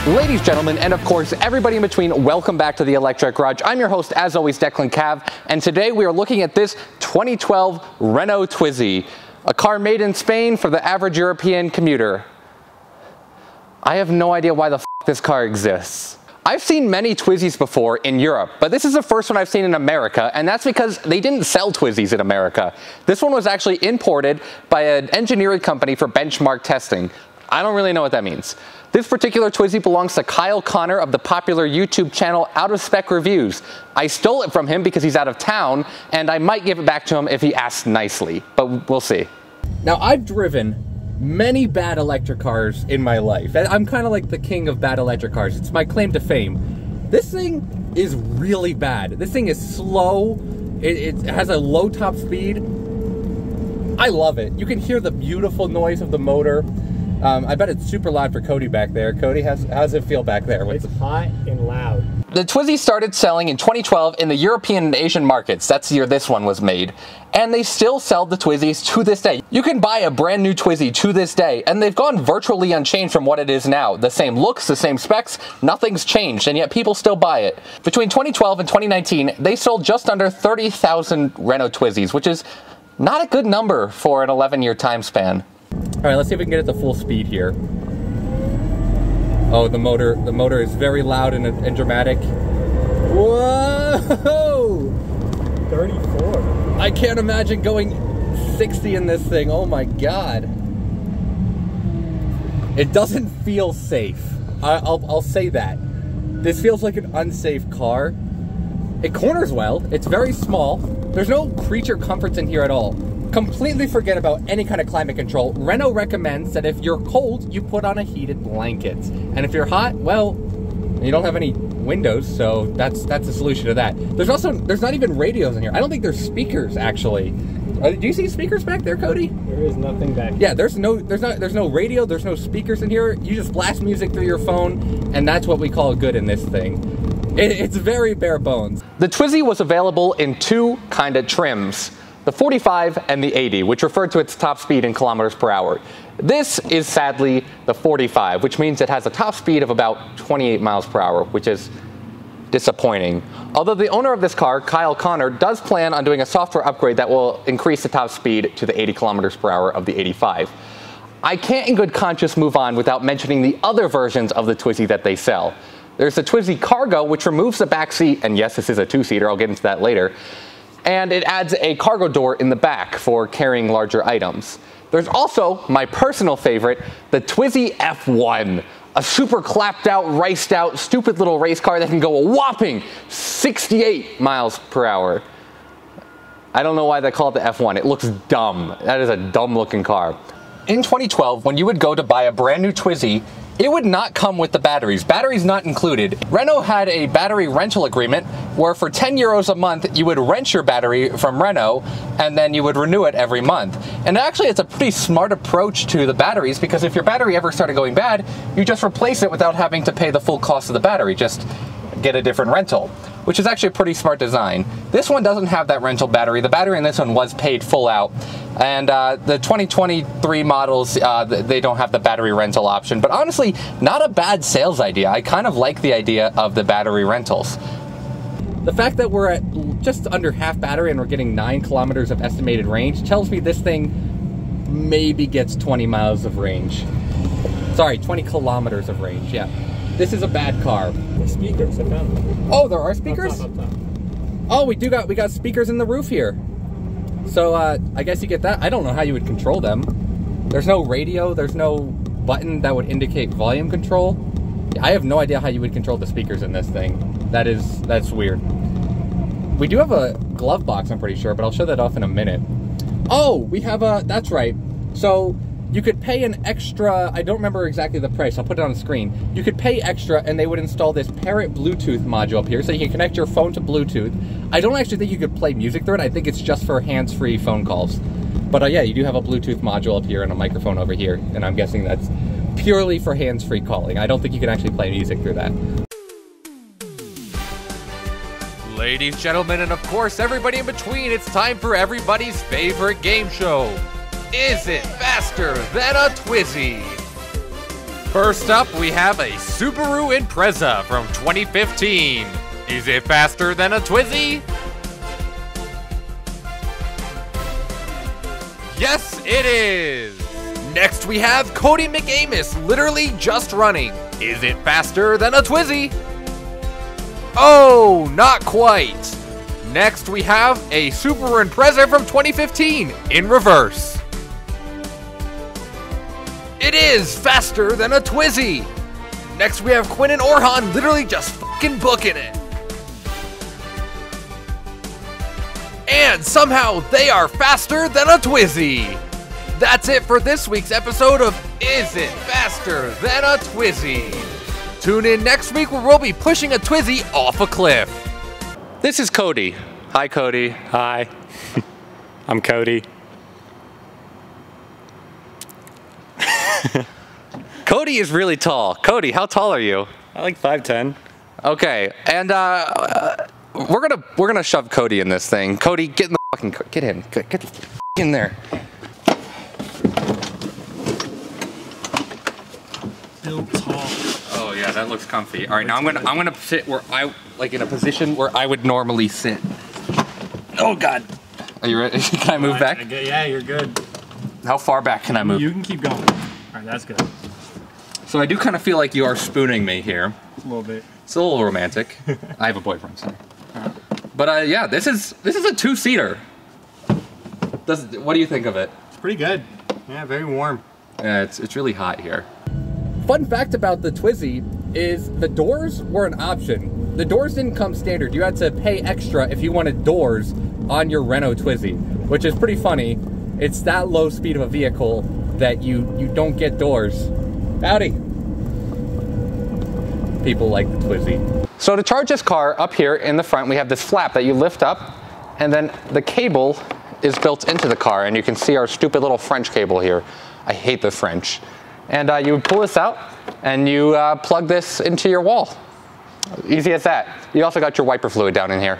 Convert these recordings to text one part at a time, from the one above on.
Ladies, gentlemen, and of course, everybody in between, welcome back to the Electrek Garage. I'm your host, as always, Declan Cav, and today we are looking at this 2012 Renault Twizy, a car made in Spain for the average European commuter. I have no idea why the f this car exists. I've seen many Twizys before in Europe, but this is the first one I've seen in America, and that's because they didn't sell Twizys in America. This one was actually imported by an engineering company for benchmark testing. I don't really know what that means. This particular Twizy belongs to Kyle Connor of the popular YouTube channel Out of Spec Reviews. I stole it from him because he's out of town, and I might give it back to him if he asks nicely, but we'll see. Now, I've driven many bad electric cars in my life. I'm kind of like the king of bad electric cars. It's my claim to fame. This thing is really bad. This thing is slow. It has a low top speed. I love it. You can hear the beautiful noise of the motor. I bet it's super loud for Cody back there. Cody, how's it feel back there? It's hot and loud. The Twizy started selling in 2012 in the European and Asian markets. That's the year this one was made. And they still sell the Twizys to this day. You can buy a brand new Twizy to this day, and they've gone virtually unchanged from what it is now. The same looks, the same specs, nothing's changed, and yet people still buy it. Between 2012 and 2019, they sold just under 30,000 Renault Twizys, which is not a good number for an 11-year time span. All right, let's see if we can get it to full speed here. Oh, the motor is very loud and dramatic. Whoa! 34. I can't imagine going 60 in this thing. Oh my God. It doesn't feel safe. I'll say that. This feels like an unsafe car. It corners well. It's very small. There's no creature comforts in here at all. Completely forget about any kind of climate control. Renault recommends that if you're cold, you put on a heated blanket. And if you're hot, well, you don't have any windows, so that's the solution to that. There's not even radios in here. I don't think there's speakers, actually. Do you see speakers back there, Cody? There is nothing back here. Yeah, there's no radio, there's no speakers in here. You just blast music through your phone, and that's what we call good in this thing. It's very bare bones. The Twizy was available in two kind of trims. The 45 and the 80, which referred to its top speed in kilometers per hour. This is sadly the 45, which means it has a top speed of about 28 miles per hour, which is disappointing. Although the owner of this car, Kyle Connor, does plan on doing a software upgrade that will increase the top speed to the 80 kilometers per hour of the 85. I can't in good conscience move on without mentioning the other versions of the Twizy that they sell. There's the Twizy Cargo, which removes the back seat, and yes, this is a two-seater, I'll get into that later. And it adds a cargo door in the back for carrying larger items. There's also my personal favorite, the Twizy F1, a super clapped out, riced out, stupid little race car that can go a whopping 68 miles per hour. I don't know why they call it the F1. It looks dumb. That is a dumb looking car. In 2012, when you would go to buy a brand new Twizy, it would not come with the batteries. Batteries not included. Renault had a battery rental agreement where for 10 euros a month, you would rent your battery from Renault and then you would renew it every month. And actually, it's a pretty smart approach to the batteries because if your battery ever started going bad, you just replace it without having to pay the full cost of the battery. Just get a different rental, which is actually a pretty smart design. This one doesn't have that rental battery. The battery in this one was paid full out. And the 2023 models, they don't have the battery rental option. But honestly, not a bad sales idea. I kind of like the idea of the battery rentals. The fact that we're at just under half battery and we're getting 9 kilometers of estimated range tells me this thing maybe gets 20 miles of range. Sorry, 20 kilometers of range, yeah. This is a bad car. The speakers, I found them. Oh, there are speakers? Up top. Oh, we got speakers in the roof here. So I guess you get that. I don't know how you would control them. There's no radio, there's no button that would indicate volume control. I have no idea how you would control the speakers in this thing. That's weird. We do have a glove box, I'm pretty sure, but I'll show that off in a minute. Oh, we have a, that's right. So you could pay an extra, I don't remember exactly the price, I'll put it on the screen. You could pay extra and they would install this Parrot Bluetooth module up here so you can connect your phone to Bluetooth. I don't actually think you could play music through it, I think it's just for hands-free phone calls. But yeah, you do have a Bluetooth module up here and a microphone over here, and I'm guessing that's purely for hands-free calling. I don't think you can actually play music through that. Ladies, gentlemen, and of course everybody in between, it's time for everybody's favorite game show. Is it faster than a Twizy? First up, we have a Subaru Impreza from 2015. Is it faster than a Twizy? Yes, it is! Next, we have Cody McAmis, literally just running. Is it faster than a Twizy? Oh, not quite. Next, we have a Subaru Impreza from 2015 in reverse. It is faster than a Twizy. Next, we have Quinn and Orhan literally just fucking booking it. And somehow they are faster than a Twizy. That's it for this week's episode of Is It Faster Than a Twizy? Tune in next week where we'll be pushing a Twizy off a cliff. This is Cody. Hi, Cody. Hi. I'm Cody. Cody is really tall. Cody, how tall are you? I like 5'10". Okay, and we're gonna shove Cody in this thing. Cody, get in the fucking get in in there. Built tall. Oh yeah, that looks comfy. All right, now I'm gonna sit where I like in a position where I would normally sit. Oh God. Are you ready? Can I move back? Yeah, you're good. How far back can I move? You can keep going. All right, that's good. So I do kind of feel like you are spooning me here. A little bit. It's a little romantic. I have a boyfriend, sorry. But yeah, this is a two-seater. What do you think of it? It's pretty good. Yeah, very warm. Yeah, it's really hot here. Fun fact about the Twizy is the doors were an option. The doors didn't come standard. You had to pay extra if you wanted doors on your Renault Twizy, which is pretty funny. It's that low speed of a vehicle that you don't get doors. Howdy. People like the Twizy. So to charge this car, up here in the front, we have this flap that you lift up, and then the cable is built into the car, and you can see our stupid little French cable here. I hate the French. And you would pull this out, and you plug this into your wall. Easy as that. You also got your wiper fluid down in here.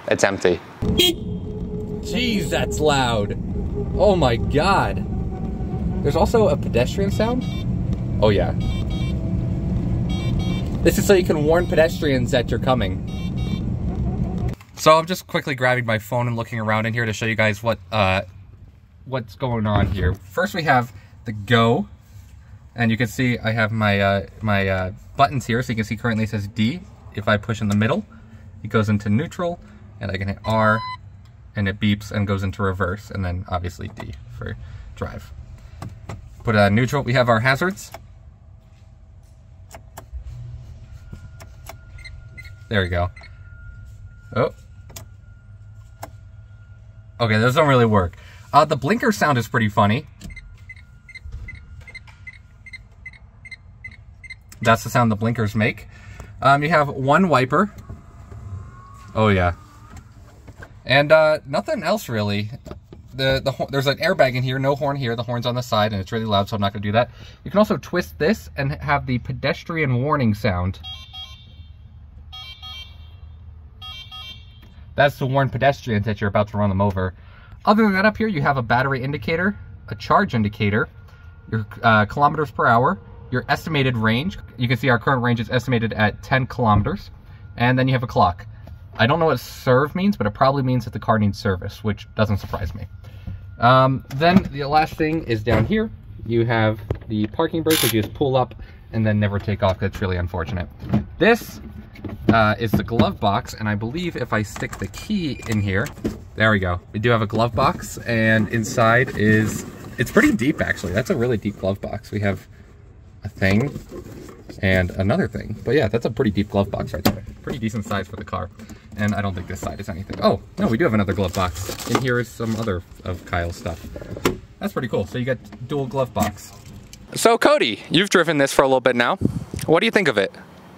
It's empty. Jeez, that's loud. Oh my God. There's also a pedestrian sound? Oh yeah. This is so you can warn pedestrians that you're coming. So I'm just quickly grabbing my phone and looking around in here to show you guys what's going on here. First we have the Go, and you can see I have my my buttons here, so you can see currently it says D. If I push in the middle, it goes into neutral, and I can hit R, and it beeps and goes into reverse, and then obviously D for drive. Put neutral, we have our hazards. There we go. Oh. Okay, those don't really work. The blinker sound is pretty funny. That's the sound the blinkers make. You have one wiper. Oh yeah. And nothing else really. There's an airbag in here, no horn here. The horn's on the side, and it's really loud, so I'm not gonna do that. You can also twist this and have the pedestrian warning sound. That's to warn pedestrians that you're about to run them over. Other than that, up here you have a battery indicator, a charge indicator, your kilometers per hour, your estimated range. You can see our current range is estimated at 10 kilometers. And then you have a clock. I don't know what serve means, but it probably means that the car needs service, which doesn't surprise me. Then the last thing is down here. You have the parking brake, which you just pull up and then never take off. That's really unfortunate. This is the glove box, and I believe if I stick the key in here, there we go. We do have a glove box, and inside is, it's pretty deep actually. That's a really deep glove box. We have a thing and another thing. But yeah, that's a pretty deep glove box right there. Pretty decent size for the car. And I don't think this side is anything. Oh, no, we do have another glove box. In here is some other of Kyle's stuff. That's pretty cool. So you got dual glove box. So Cody, you've driven this for a little bit now. What do you think of it?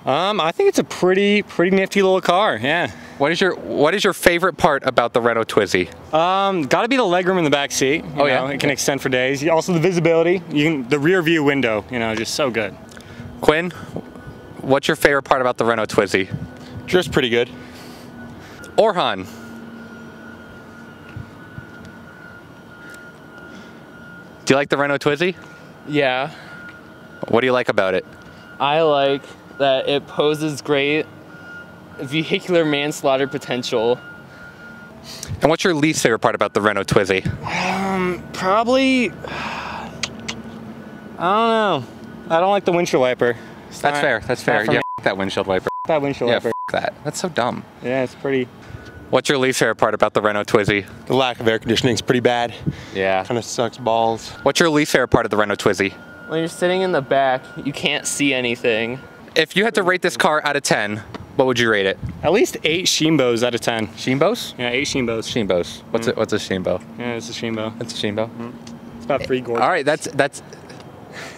I think it's a pretty nifty little car, yeah. What is your favorite part about the Renault Twizy? Gotta be the legroom in the back seat. You know, it can extend for days. Also the visibility, the rear view window, just so good. Quinn, what's your favorite part about the Renault Twizy? Just pretty good. Orhan. Do you like the Renault Twizy? Yeah. What do you like about it? I like that it poses great vehicular manslaughter potential. And what's your least favorite part about the Renault Twizy? Probably, I don't know. I don't like the windshield wiper. That's fair, that's fair. Yeah, that windshield wiper. That windshield Yeah, wiper. that. That's so dumb. Yeah, it's pretty. What's your least favorite part about the Renault Twizy? The lack of air conditioning is pretty bad. Yeah. Kind of sucks balls. What's your least favorite part of the Renault Twizy? When you're sitting in the back, you can't see anything. If you had to rate this car out of 10, what would you rate it? At least 8 Shimbos out of 10. Shimbos? Yeah, 8 Shimbos. Shimbos. What's it? What's a Shimbo? Yeah, it's a Shimbo. It's a Shimbo. It's about 3 gorge. All right, that's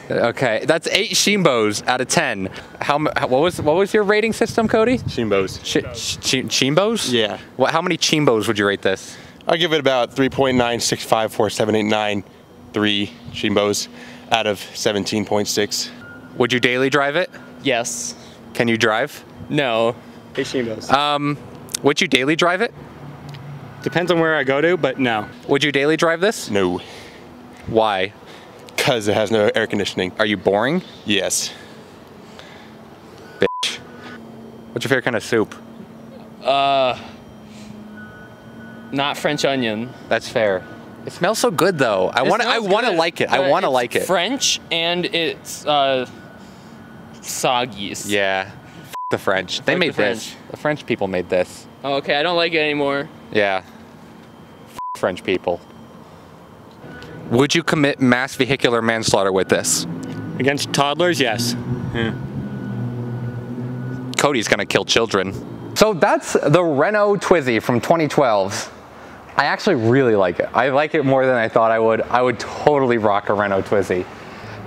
okay. That's 8 Shimbos out of 10. What was your rating system, Cody? Shimbos. Chimbos? Yeah. How many Chimbos would you rate this? I'll give it about 3.9654789 Shimbos out of 17.6. Would you daily drive it? Yes. Can you drive? No. 8 Shimbos. Would you daily drive it? Depends on where I go to, but no. Would you daily drive this? No, Why? because it has no air conditioning. Are you boring? Yes. Bitch. What's your favorite kind of soup? Not French onion. That's fair. It smells so good though. I want to like it. I want to like it. French and it's soggy. Yeah. F the French. They Fuck made the this. The French people made this. Oh, okay, I don't like it anymore. Yeah. F French people. Would you commit mass vehicular manslaughter with this? Against toddlers, yes. Yeah. Cody's gonna kill children. So that's the Renault Twizy from 2012. I actually really like it. I like it more than I thought I would. I would totally rock a Renault Twizy.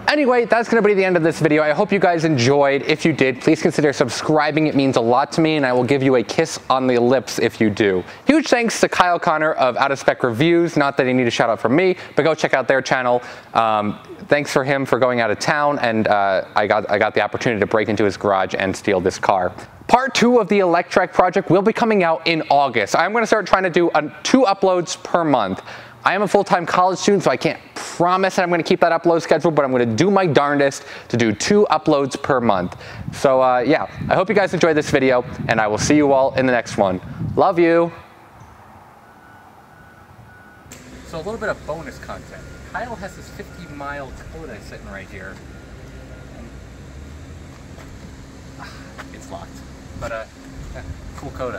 Anyway, that's going to be the end of this video. I hope you guys enjoyed. If you did, please consider subscribing. It means a lot to me, and I will give you a kiss on the lips if you do. Huge thanks to Kyle Connor of Out of Spec Reviews. Not that he needed a shout out from me, but go check out their channel. Thanks for him for going out of town, and I got the opportunity to break into his garage and steal this car. Part 2 of the Electrek project will be coming out in August. I'm going to start trying to do 2 uploads per month. I am a full-time college student, so I can't promise that I'm going to keep that upload schedule, but I'm going to do my darndest to do 2 uploads per month. So yeah, I hope you guys enjoyed this video, and I will see you all in the next one. Love you. So a little bit of bonus content. Kyle has this 50-mile Cody sitting right here. It's locked, but cool Cody.